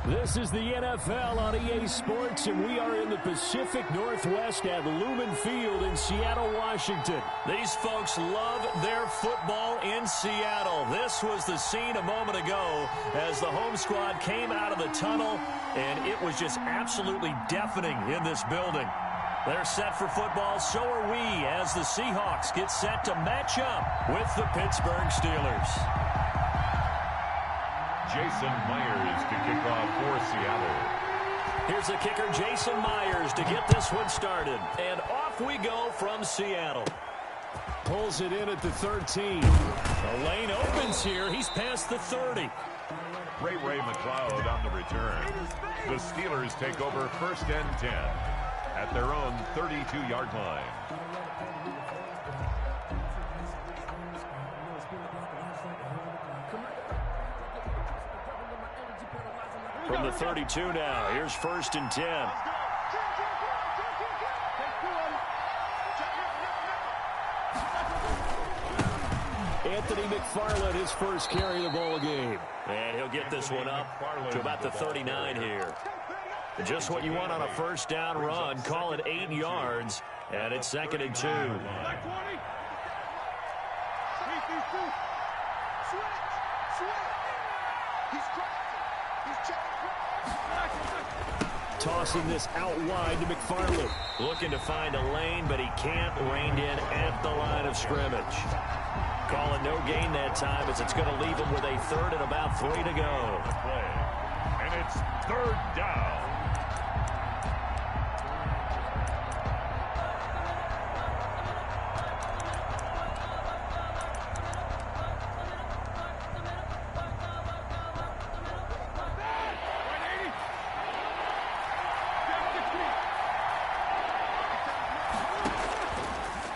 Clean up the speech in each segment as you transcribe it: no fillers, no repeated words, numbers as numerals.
This is the NFL on EA Sports, and we are in the Pacific Northwest at Lumen Field in Seattle, Washington. These folks love their football in Seattle. This was the scene a moment ago as the home squad came out of the tunnel, and it was just absolutely deafening in this building. They're set for football, so are we, as the Sehawks get set to match up with the Pittsburgh Steelers. Jason Myers to kick off for Seattle. Here's the kicker, Jason Myers, to get this one started. And off we go from Seattle. Pulls it in at the 13. The lane opens here. He's past the 30. Ray McLeod on the return. The Steelers take over 1st and 10 at their own 32-yard line. From the 32 now, here's 1st and 10. Anthony McFarland, his first carry of the ball game. And he'll get this one up to about the 39 here. Just what you want on a first down run. Call it 8 yards, and it's 2nd and 2. Tossing this out wide to McFarland. Looking to find a lane, but he can't. Reined in at the line of scrimmage. Calling no gain that time as it's going to leave him with a 3rd and about 3 to go. And it's 3rd down.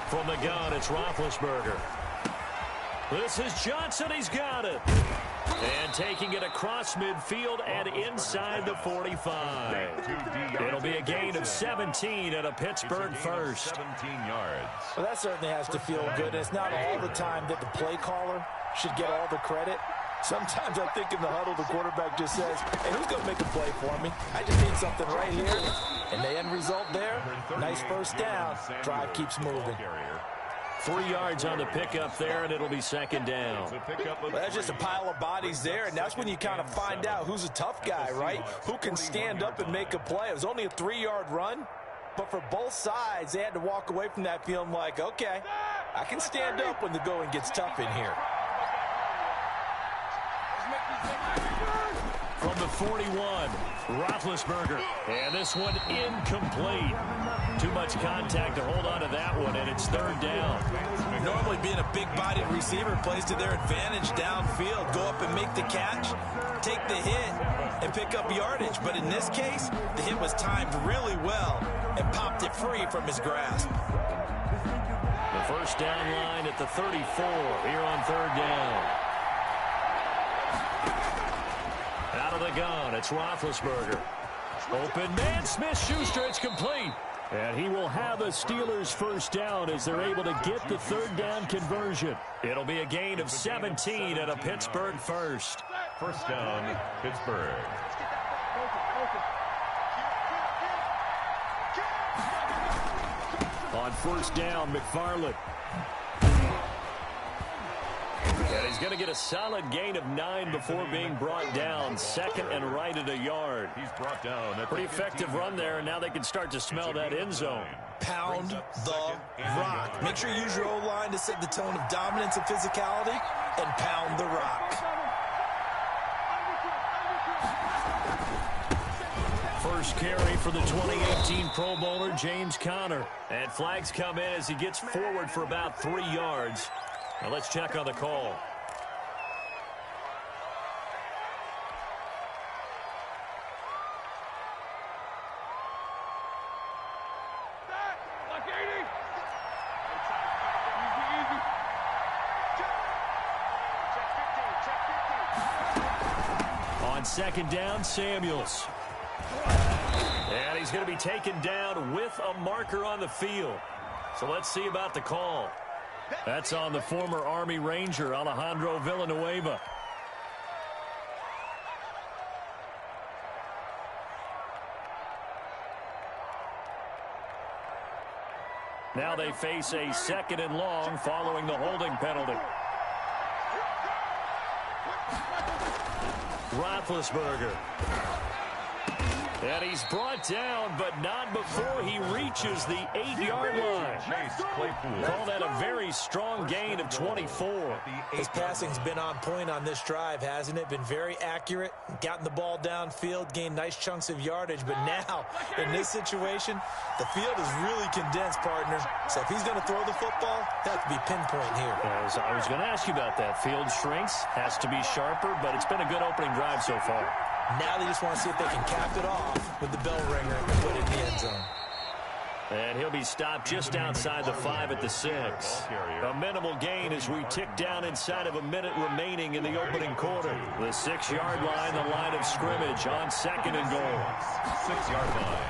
From the gun, it's Roethlisberger. This is Johnson. He's got it. And taking it across midfield and inside the 45. It'll be a gain of 17 and a Pittsburgh first. 17 yards. Well, that certainly has to feel good. And it's not all the time that the play caller should get all the credit. Sometimes I think in the huddle, the quarterback just says, hey, who's going to make a play for me? I just need something right here. And the end result there, nice first down. Drive keeps moving. 3 yards on the pickup there, and it'll be 2nd down. Well, that's just a pile of bodies there, and that's when you kind of find out who's a tough guy, right? Who can stand up and make a play. It was only a 3-yard run, but for both sides, they had to walk away from that feeling like, okay, I can stand up when the going gets tough in here. From the 41, Roethlisberger. And this one incomplete. Too much contact to hold on to that one, and it's 3rd down. Normally being a big-bodied receiver plays to their advantage downfield. Go up and make the catch, take the hit, and pick up yardage. But in this case, the hit was timed really well and popped it free from his grasp. The first down line at the 34 here on 3rd down. Out of the gun, it's Roethlisberger. Open man, Smith-Schuster, it's complete. And he will have a Steelers first down as they're able to get the 3rd down conversion. It'll be a gain of 17 and a Pittsburgh first. First down, Pittsburgh. On first down, McFarland. And he's going to get a solid gain of 9 before being brought down. 2nd and right at a yard. He's brought down. Pretty effective run there, and now they can start to smell that end zone. Pound the rock. Make sure you use your O-line to set the tone of dominance and physicality, and pound the rock. First carry for the 2018 Pro Bowler, James Conner. And flags come in as he gets forward for about 3 yards. Now let's check on the call. On 2nd down, Samuels. And he's going to be taken down with a marker on the field. So let's see about the call. That's on the former Army Ranger, Alejandro Villanueva. Now they face a 2nd and long following the holding penalty. Roethlisberger. And he's brought down, but not before he reaches the 8-yard line. Call that a very strong gain of 24. His passing's been on point on this drive, hasn't it? Been very accurate, gotten the ball downfield, gained nice chunks of yardage. But now, in this situation, the field is really condensed, partner. So if he's going to throw the football, that has to be pinpoint here. As I was going to ask you about that. Field shrinks, has to be sharper, but it's been a good opening drive so far. Now they just want to see if they can cap it off with the bell ringer and put it in the end zone. And he'll be stopped just outside the 5 at the 6. A minimal gain as we tick down inside of a minute remaining in the opening quarter. The 6-yard line, the line of scrimmage on 2nd and goal. 6-yard line.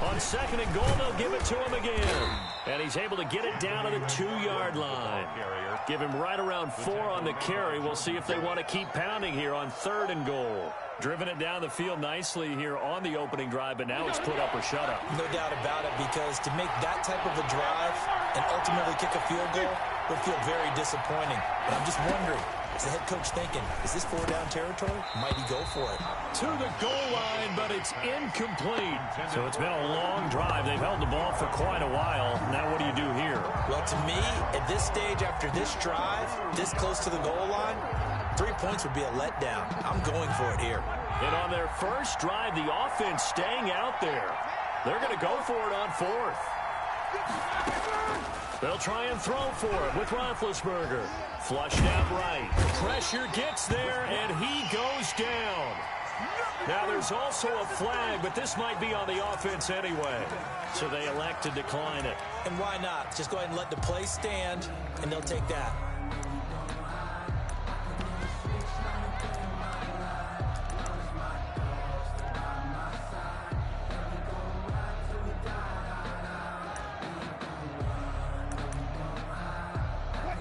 On 2nd and goal, they'll give it to him again. And he's able to get it down to the 2-yard line. Give him right around 4 on the carry. We'll see if they want to keep pounding here on 3rd and goal. Driven it down the field nicely here on the opening drive, but now it's put up or shut up. No doubt about it, because to make that type of a drive and ultimately kick a field goal would feel very disappointing. But I'm just wondering, is the head coach thinking, is this 4-down territory? Might he go for it? To the goal line, but it's incomplete. So it's been a long drive. They've held the ball for quite a while. Now what do you do here? Well, to me, at this stage after this drive, this close to the goal line, 3 points would be a letdown. I'm going for it here. And on their first drive, the offense staying out there. They're going to go for it on 4th. They'll try and throw for it with Roethlisberger. Flushed out right. Pressure gets there, and he goes down. Now, there's also a flag, but this might be on the offense anyway. So they elect to decline it. And why not? Just go ahead and let the play stand, and they'll take that.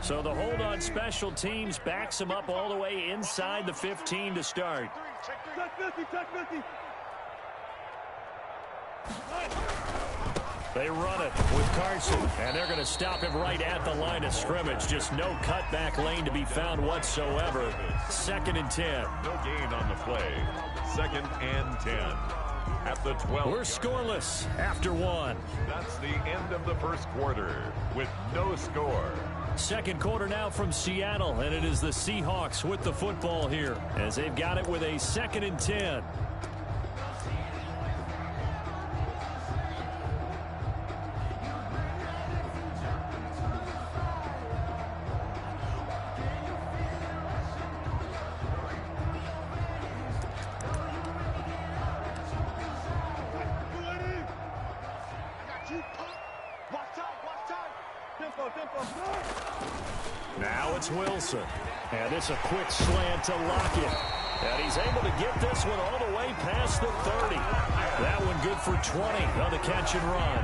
So the hold on special teams backs him up all the way inside the 15 to start. They run it with Carson, and they're going to stop him right at the line of scrimmage. Just no cutback lane to be found whatsoever. 2nd and 10. No gain on the play. 2nd and 10. At the 12. We're scoreless after 1. That's the end of the first quarter with no score. 2nd quarter now from Seattle, and it is the Seahawks with the football here as they've got it with a 2nd and 10. Now it's Wilson. And it's a quick slant to Lockett. And he's able to get this one all the way past the 30. That one good for 20 on the catch and run.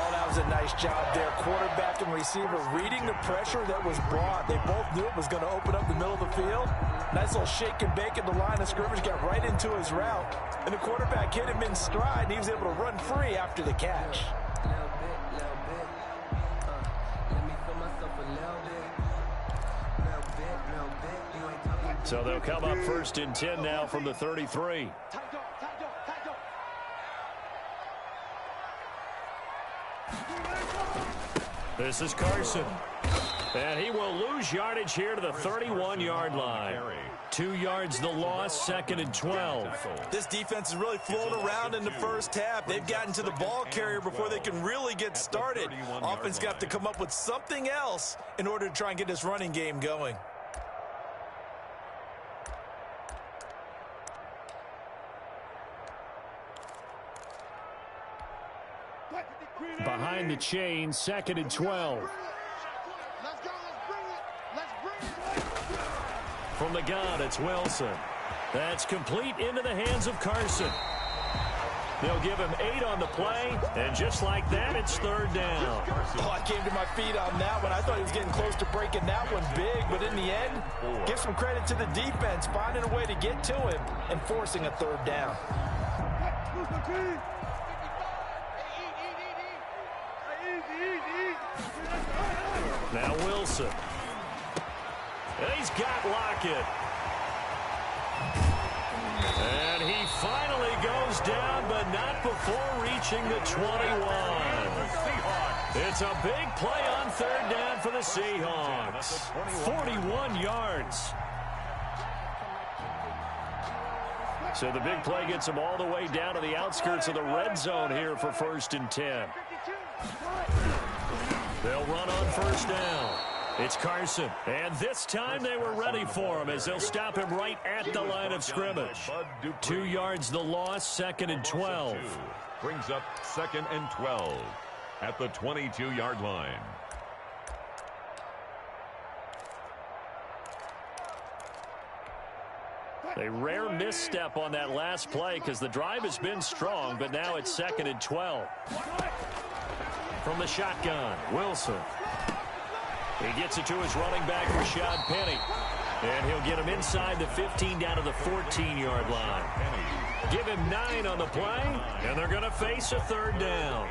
Oh, that was a nice job there. Quarterback and receiver reading the pressure that was brought. They both knew it was going to open up the middle of the field. Nice little shake and bake at the line of scrimmage. Got right into his route. And the quarterback hit him in stride, and he was able to run free after the catch. So they'll come up 1st and 10 now from the 33. This is Carson. And he will lose yardage here to the 31-yard line. 2 yards the loss, 2nd and 12. This defense is really flown around in the first half. They've gotten to the ball carrier before they can really get started. Offense got to come up with something else in order to try and get this running game going. Behind the chain, 2nd and 12. From the gun, it's Wilson. That's complete into the hands of Carson. They'll give him 8 on the play, and just like that, it's 3rd down. Oh, I came to my feet on that one. I thought he was getting close to breaking that one big, but in the end, give some credit to the defense, finding a way to get to him and forcing a 3rd down. Now Wilson. And he's got Lockett. And he finally goes down, but not before reaching the 21. It's a big play on third down for the Seahawks. 41 yards. So the big play gets him all the way down to the outskirts of the red zone here for 1st and 10. They'll run on first down. It's Carson. And this time they were ready for him as they'll stop him right at the line of scrimmage. 2 yards the loss, 2nd and 12. Brings up 2nd and 12 at the 22-yard line. A rare misstep on that last play because the drive has been strong, but now it's 2nd and 12. From the shotgun, Wilson. He gets it to his running back, Rashad Penny. And he'll get him inside the 15 down to the 14-yard line. Give him 9 on the play, and they're going to face a third down.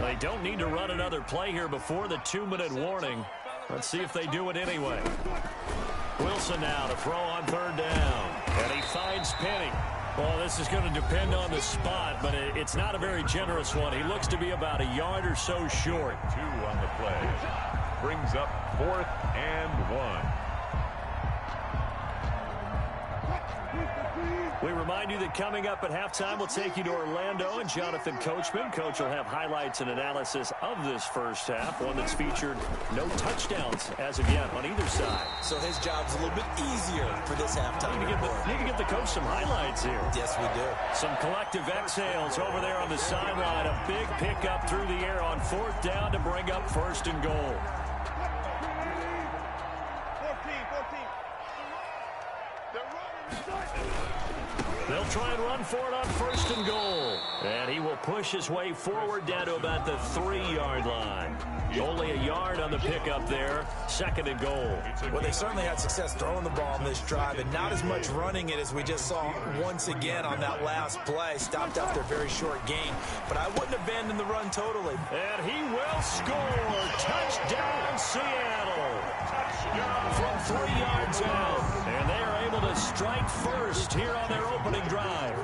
They don't need to run another play here before the 2-minute warning. Let's see if they do it anyway. Wilson now to throw on third down. And he finds Penny. Well, this is going to depend on the spot, but it's not a very generous one. He looks to be about a yard or so short. 2 on the play. Brings up 4th and 1. We remind you that coming up at halftime, we'll take you to Orlando and Jonathan Coachman. Coach will have highlights and analysis of this first half, one that's featured no touchdowns as of yet on either side. So his job's a little bit easier for this halftime. Need to get the coach some highlights here. Yes, we do. Some collective exhales over there on the sideline. A big pickup through the air on 4th down to bring up 1st and goal. They'll try and run for it on 1st and goal. And he will push his way forward down to about the 3-yard line. Only a yard on the pickup there. 2nd and goal. Well, they certainly had success throwing the ball on this drive, and not as much running it as we just saw once again on that last play. Stopped after a very short gain. But I wouldn't abandon the run totally. And he will score. Touchdown, Seattle. From 3 yards out. And they are able to strike first here on their opening drive.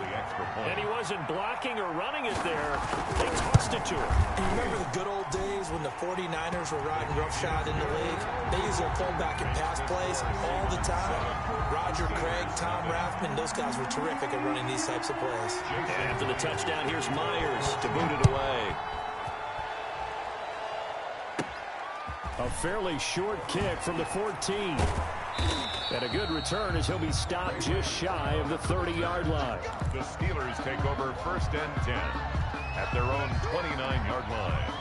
And he wasn't blocking or running it there. They tossed it to him. You remember the good old days when the 49ers were riding roughshod in the league? They used their fullback in pass plays all the time. Roger Craig, Tom Rathman, those guys were terrific at running these types of plays. And after the touchdown, here's Myers to boot it away. A fairly short kick from the 14. And a good return as he'll be stopped just shy of the 30-yard line. The Steelers take over 1st and 10 at their own 29-yard line.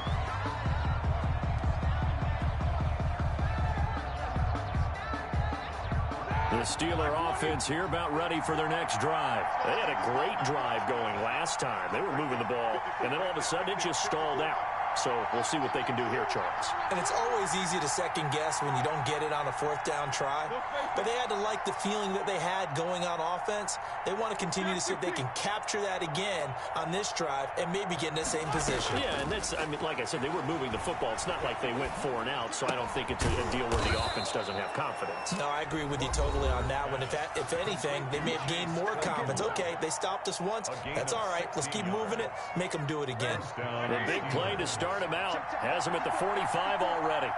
The Steeler offense here about ready for their next drive. They had a great drive going last time. They were moving the ball, and then all of a sudden it just stalled out. So we'll see what they can do here, Charles. And it's always easy to second guess when you don't get it on a 4th down try. But they had to like the feeling that they had going on offense. They want to continue to see if they can capture that again on this drive and maybe get in the same position. Yeah, and that's, I mean, like I said, they were moving the football. It's not like they went 4 and out, so I don't think it's a deal where the offense doesn't have confidence. No, I agree with you totally on that one. If anything, they may have gained more confidence. Okay, they stopped us once. That's all right. Let's keep moving it. Make them do it again. The big play to start him out. Has him at the 45 already.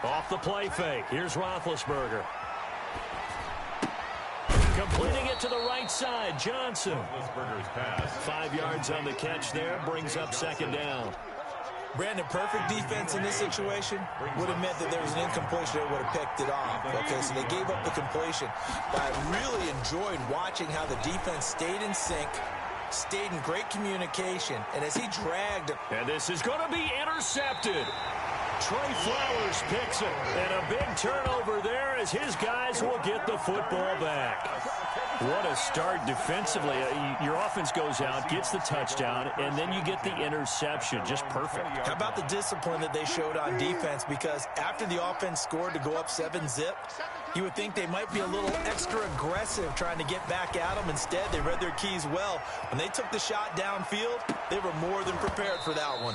Off the play fake. Here's Roethlisberger. Completing it to the right side. Johnson. 5 yards on the catch there. Brings up 2nd down. Brandon, perfect defense in this situation would have meant that there was an incompletion that would have picked it off. Okay, so they gave up the completion. But I really enjoyed watching how the defense stayed in sync, stayed in great communication, and as he dragged... And this is going to be intercepted. Trey Flowers picks it. And a big turnover there as his guys will get the football back. What a start defensively. Your offense goes out, gets the touchdown, and then you get the interception. Just perfect. How about the discipline that they showed on defense? Because after the offense scored to go up 7-zip, you would think they might be a little extra aggressive trying to get back at them. Instead, they read their keys well. When they took the shot downfield, they were more than prepared for that one.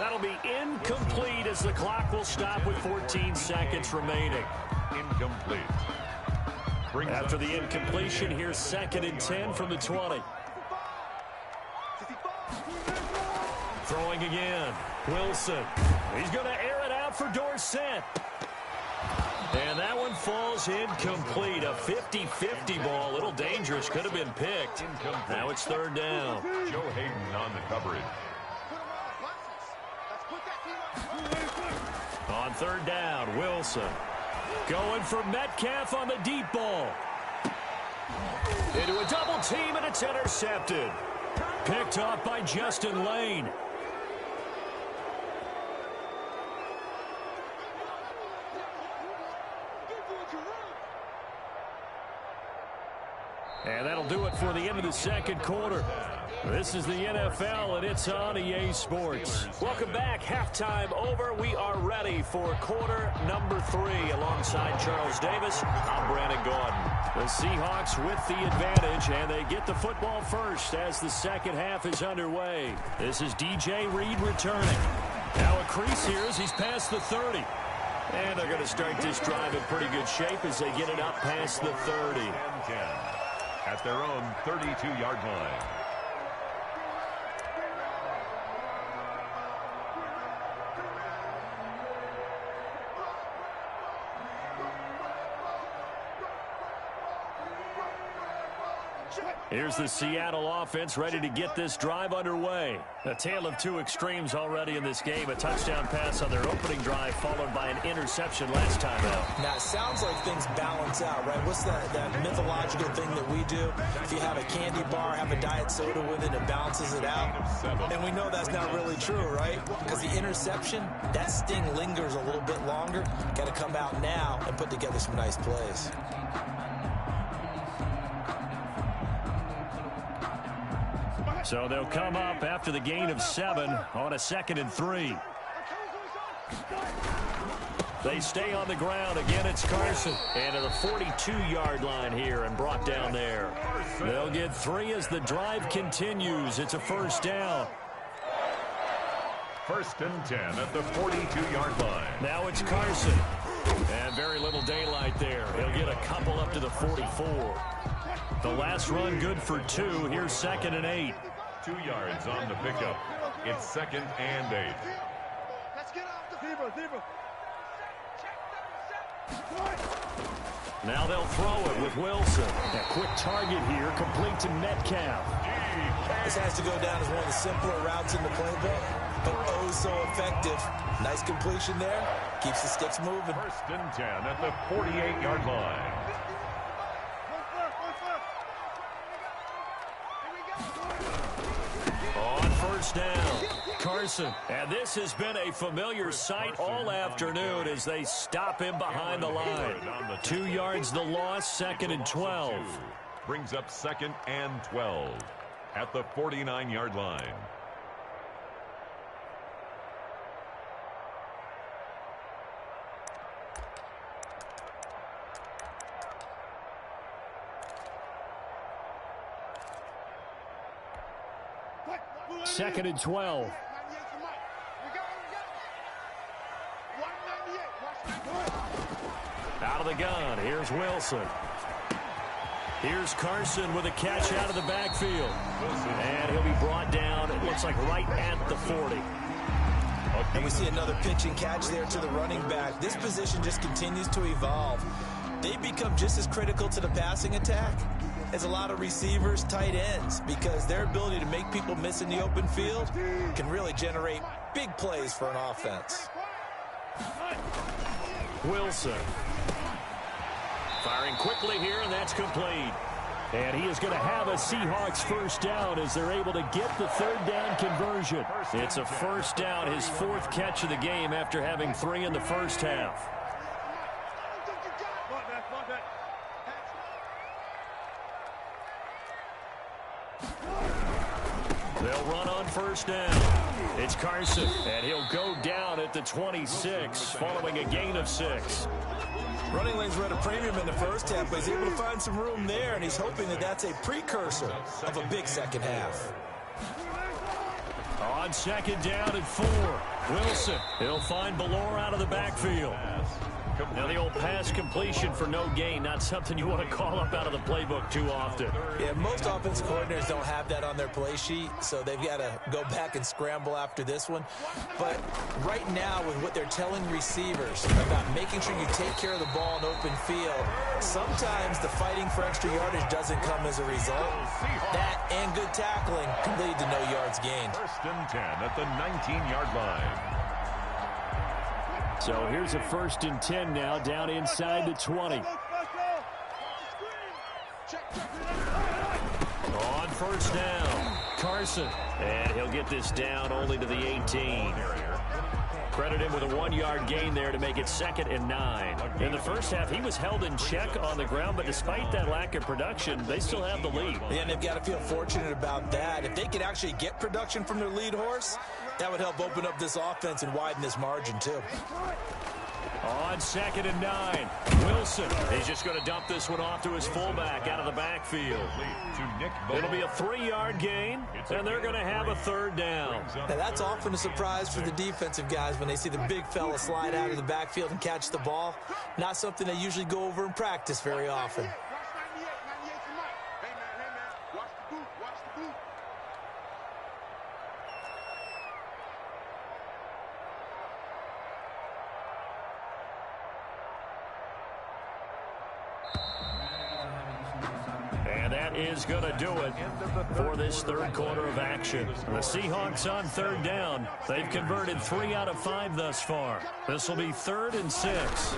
That'll be incomplete as the clock will stop with 14 seconds remaining. Incomplete. After the incompletion, here's 2nd and 10 from the 20. Throwing again. Wilson. He's going to air it out for Dorsett. And that one falls incomplete. A 50-50 ball. A little dangerous. Could have been picked. Now it's 3rd down. Joe Hayden on the coverage. On 3rd down, Wilson. Going for Metcalf on the deep ball. Into a double team, and it's intercepted. Picked off by Justin Lane. And that'll do it for the end of the 2nd quarter. This is the NFL, and it's on EA Sports. Welcome back. Halftime over. We are ready for quarter number 3. Alongside Charles Davis, I'm Brandon Gordon. The Seahawks with the advantage, and they get the football first as the 2nd half is underway. This is DJ Reed returning. Now a crease here as he's past the 30. And they're going to start this drive in pretty good shape as they get it up past the 30. At their own 32-yard line. Here's the Seattle offense ready to get this drive underway. A tale of two extremes already in this game. A touchdown pass on their opening drive followed by an interception last time out. Now, it sounds like things balance out, right? What's that mythological thing that we do? If you have a candy bar, have a diet soda with it, it balances it out. And we know that's not really true, right? Because the interception, that sting lingers a little bit longer. Got to come out now and put together some nice plays. So they'll come up after the gain of 7 on a 2nd and 3. They stay on the ground. Again, it's Carson. And to the 42-yard line here and brought down there. They'll get 3 as the drive continues. It's a 1st down. 1st and 10 at the 42-yard line. Now it's Carson. And very little daylight there. He'll get a couple up to the 44. The last run good for 2. Here's 2nd and 8. 2 yards on the pickup. It's 2nd and 8. Let's get off the zebra. Now they'll throw it with Wilson. A quick target here, complete to Metcalf. This has to go down as one of the simpler routes in the playbook, but oh so effective. Nice completion there. Keeps the sticks moving. 1st and 10 at the 48-yard line. On 1st down, Carson. And this has been a familiar sight all afternoon as they stop him behind the line. 2 yards the loss, 2nd and 12. Brings up 2nd and 12 at the 49-yard line. Second and 12. Out of the gun. Here's Wilson. Here's Carson with a catch out of the backfield. And he'll be brought down, it looks like right at the 40. And we see another pitch and catch there to the running back. This position just continues to evolve. They become just as critical to the passing attack as a lot of receivers, tight ends, because their ability to make people miss in the open field can really generate big plays for an offense. Wilson. Firing quickly here, and that's complete. And he is going to have a Seahawks first down as they're able to get the third down conversion. It's a first down, his fourth catch of the game after having 3 in the first half. They'll run on first down. It's Carson, and he'll go down at the 26 following a gain of 6. Running lanes were at a premium in the first half, but he's able to find some room there, and he's hoping that that's a precursor of a big second half. On second down and 4, Wilson. He'll find Ballore out of the backfield. Now the old pass completion for no gain, not something you want to call up out of the playbook too often. Yeah, most offensive coordinators don't have that on their play sheet, so they've got to go back and scramble after this one. But right now, with what they're telling receivers about making sure you take care of the ball in open field, sometimes the fighting for extra yardage doesn't come as a result. That and good tackling can lead to no yards gained. First and 10 at the 19-yard line. So here's a first and 10 now, down inside the 20. On first down, Carson. And he'll get this down only to the 18. Credit him with a 1-yard gain there to make it 2nd and 9. In the first half, he was held in check on the ground, but despite that lack of production, they still have the lead. Yeah, and they've got to feel fortunate about that. If they could actually get production from their lead horse, that would help open up this offense and widen this margin, too. On 2nd and 9, Wilson. He's just going to dump this one off to his fullback out of the backfield. It'll be a 3-yard gain, and they're going to have a third down. Now, that's often a surprise for the defensive guys when they see the big fella slide out of the backfield and catch the ball. Not something they usually go over in practice very often. Is going to do it for this third quarter of action. The Seahawks on third down. They've converted 3 out of 5 thus far. This will be 3rd and 6.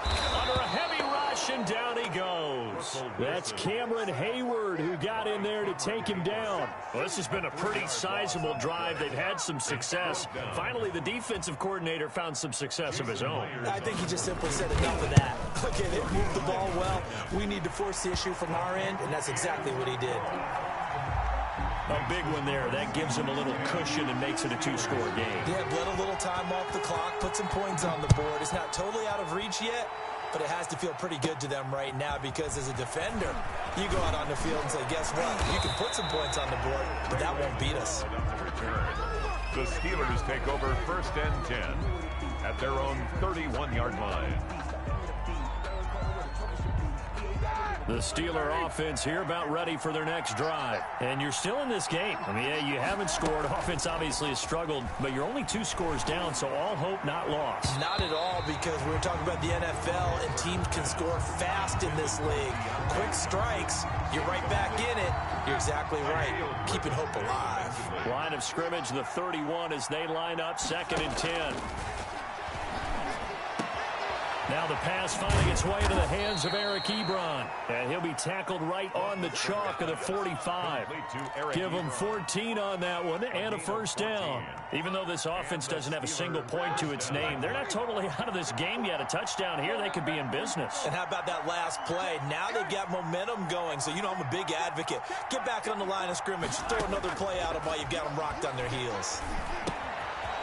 Under a heavy rush, and down he goes. That's Cameron Hayward who got in there to take him down. Well, this has been a pretty sizable drive. They've had some success. Finally, the defensive coordinator found some success of his own. I think he just simply said enough of that. Okay, they've moved the ball well. We need to force the issue from our end, and that's exactly what he did. A big one there. That gives him a little cushion and makes it a 2-score game. Yeah, bled a little time off the clock, put some points on the board. It's not totally out of reach yet, but it has to feel pretty good to them right now because as a defender, you go out on the field and say, guess what? You can put some points on the board, but that won't beat us. The Steelers take over 1st and 10 at their own 31-yard line. The Steeler offense here about ready for their next drive. And you're still in this game. I mean, yeah, you haven't scored. Offense obviously has struggled, but you're only 2 scores down, so all hope not lost. Not at all, because we were talking about the NFL, and teams can score fast in this league. Quick strikes, you're right back in it. You're exactly right. Keeping hope alive. Line of scrimmage, the 31 as they line up 2nd and 10. Now the pass finding its way into the hands of Eric Ebron. And he'll be tackled right on the chalk of the 45. Give him 14 on that one and a first down. Even though this offense doesn't have a single point to its name, they're not totally out of this game yet. A touchdown here, they could be in business. And how about that last play? Now they've got momentum going, so you know I'm a big advocate. Get back on the line of scrimmage. Throw another play out of while you've got them rocked on their heels.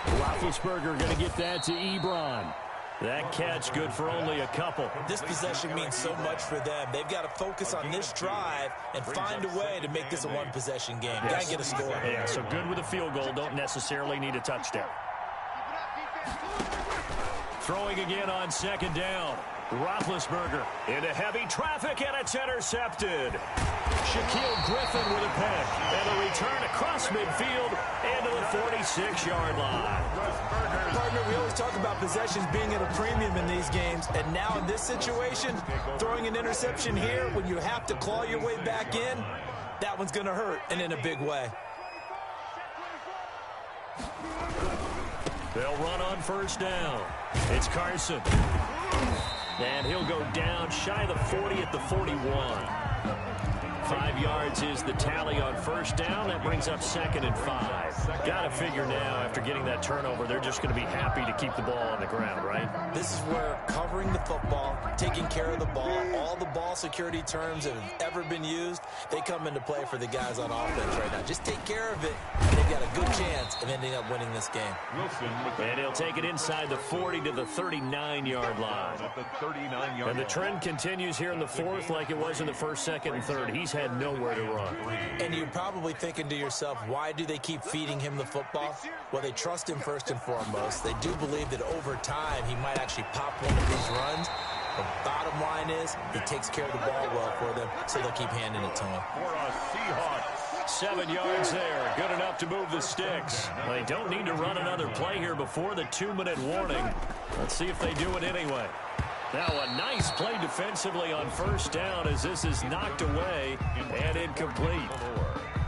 Roethlisberger going to get that to Ebron. That catch good for only a couple. This possession means so much for them. They've got to focus on this drive and find a way to make this a one-possession game. Got to get a score. Yeah, so good with a field goal. Don't necessarily need a touchdown. Throwing again on 2nd down. Roethlisberger into heavy traffic, and it's intercepted. Shaquille Griffin with a pick, and a return across midfield into the 46-yard line. Partner, we always talk about possessions being at a premium in these games, and now in this situation, throwing an interception here when you have to claw your way back in, that one's going to hurt, and in a big way. They'll run on first down. It's Carson. And he'll go down shy of the 40 at the 41. 5 yards is the tally on first down. That brings up 2nd and 5. Got to figure now, after getting that turnover, they're just going to be happy to keep the ball on the ground, right? This is where covering the football, taking care of the ball, all the ball security terms that have ever been used, they come into play for the guys on offense right now. Just take care of it, and they've got a good chance of ending up winning this game. And he'll take it inside the 40 to the 39-yard line. And the trend continues here in the fourth like it was in the first, second, and third. He's had nowhere to run. And you're probably thinking to yourself, why do they keep feeding him the football? Well, they trust him first and foremost. They do believe that over time he might actually pop one of these runs. The bottom line is he takes care of the ball well for them, so they'll keep handing it to him. For a Seahawks. 7 yards there. Good enough to move the sticks. They don't need to run another play here before the 2-minute warning. Let's see if they do it anyway. Now a nice play defensively on first down as this is knocked away and incomplete.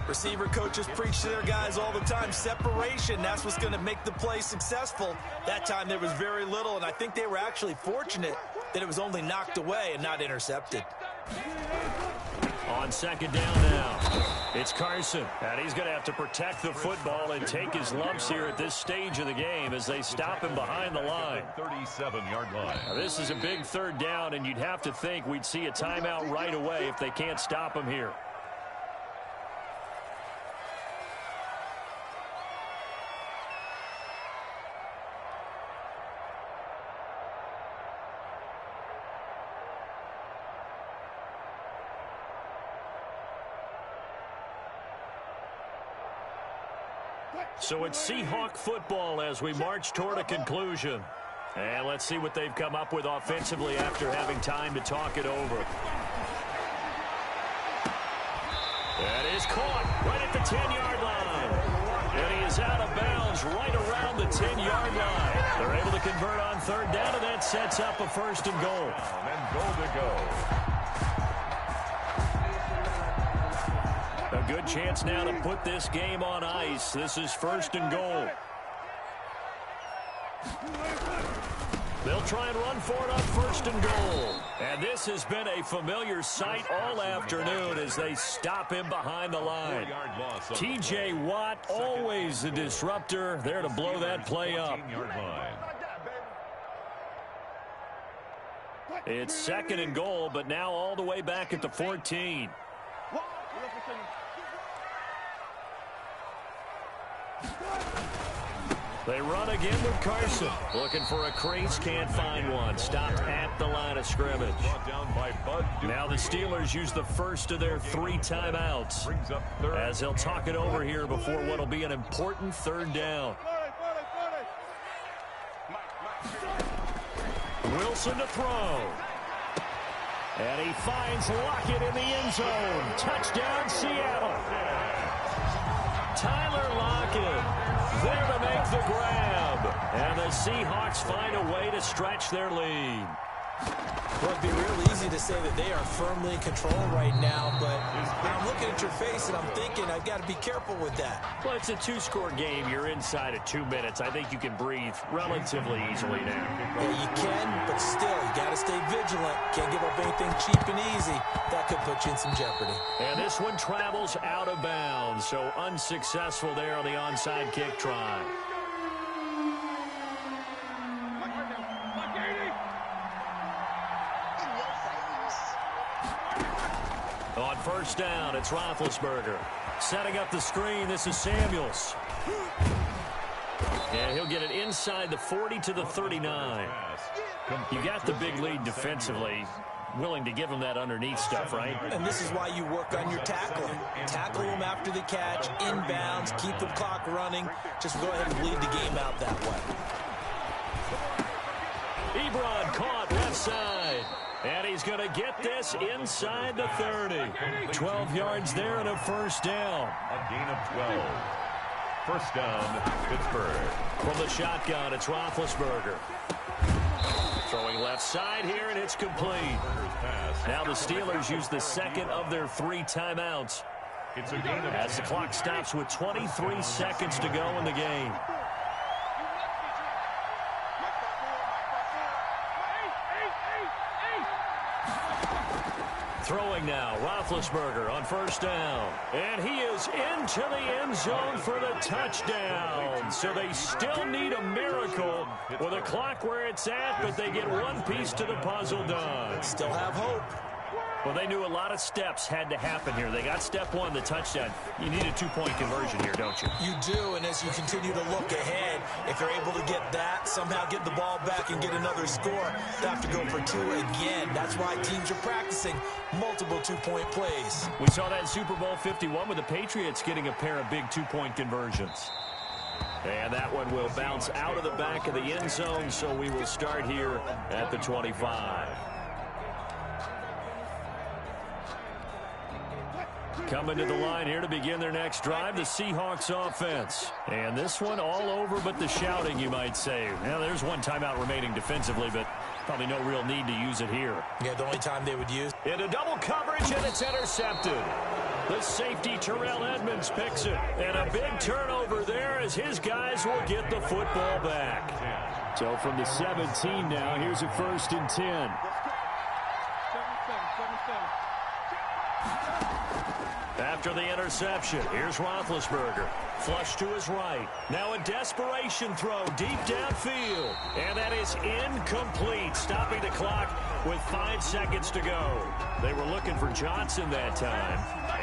Receiver coaches preach to their guys all the time. Separation, that's what's going to make the play successful. That time there was very little, and I think they were actually fortunate that it was only knocked away and not intercepted. On second down now, it's Carson. And he's going to have to protect the football and take his lumps here at this stage of the game as they stop him behind the line. 37-yard line. Now, this is a big third down, and you'd have to think we'd see a timeout right away if they can't stop him here. So it's Seahawk football as we march toward a conclusion. And let's see what they've come up with offensively after having time to talk it over. That is caught right at the 10-yard line. And he is out of bounds right around the 10-yard line. They're able to convert on third down, and that sets up a 1st and goal. And goal to go. A good chance now to put this game on ice. This is 1st and goal. They'll try and run for it on 1st and goal. And this has been a familiar sight all afternoon as they stop him behind the line. T.J. Watt, always a disruptor, there to blow that play up. It's 2nd and goal, but now all the way back at the 14. They run again with Carson. Looking for a crease, can't find one. Stopped at the line of scrimmage. Now the Steelers use the first of their 3 timeouts as they'll talk it over here before what will be an important 3rd down. Wilson to throw. And he finds Lockett in the end zone. Touchdown, Seattle. Tyler Lockett there to make the grab. And the Seahawks find a way to stretch their lead. Well, it'd be real easy to say that they are firmly in control right now, but I'm looking at your face and I'm thinking I've got to be careful with that. Well, it's a 2-score game. You're inside of 2 minutes. I think you can breathe relatively easily now. Yeah, you can, but still, you got to stay vigilant. Can't give up anything cheap and easy. That could put you in some jeopardy. And this one travels out of bounds, so unsuccessful there on the onside kick try. On first down, it's Roethlisberger. Setting up the screen, this is Samuels. And he'll get it inside the 40 to the 39. You got the big lead defensively. Willing to give him that underneath stuff, right? And this is why you work on your tackling. Tackle him after the catch, inbounds, keep the clock running. Just go ahead and bleed the game out that way. Ebron caught left side. And he's going to get this inside the 30. 12 yards there and a first down. A gain of 12. First down, Pittsburgh. From the shotgun, it's Roethlisberger. Throwing left side here, and it's complete. Now the Steelers use the second of their 3 timeouts. It's a gain of as the clock stops with 23 seconds to go in the game. Throwing now, Roethlisberger on first down. And he is into the end zone for the touchdown. So they still need a miracle with a clock where it's at, but they get one piece to the puzzle done. Still have hope. Well, they knew a lot of steps had to happen here. They got step one, the touchdown. You need a two-point conversion here, don't you? You do, and as you continue to look ahead, if you're able to get that, somehow get the ball back and get another score, they have to go for two again. That's why teams are practicing multiple two-point plays. We saw that in Super Bowl 51 with the Patriots getting a pair of big two-point conversions. And that one will bounce out of the back of the end zone, so we will start here at the 25. Coming to the line here to begin their next drive, the Seahawks offense. And this one all over but the shouting, you might say. Now, there's one timeout remaining defensively, but probably no real need to use it here. Yeah, the only time they would use. Into double coverage, and it's intercepted. The safety, Terrell Edmonds, picks it. And a big turnover there as his guys will get the football back. So from the 17 now, here's a 1st and 10. After the interception, here's Roethlisberger. Flush to his right. Now a desperation throw deep downfield. And that is incomplete, stopping the clock with 5 seconds to go. They were looking for Johnson that time.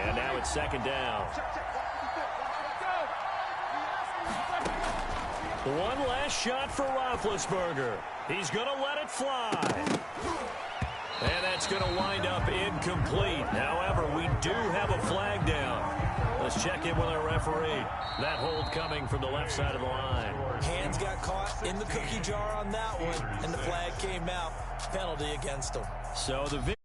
And now it's 2nd down. One last shot for Roethlisberger. He's going to let it fly. And that's going to wind up incomplete. However, we do have a flag down. Let's check in with our referee. That hold coming from the left side of the line. Hands got caught in the cookie jar on that one, and the flag came out. Penalty against him. So the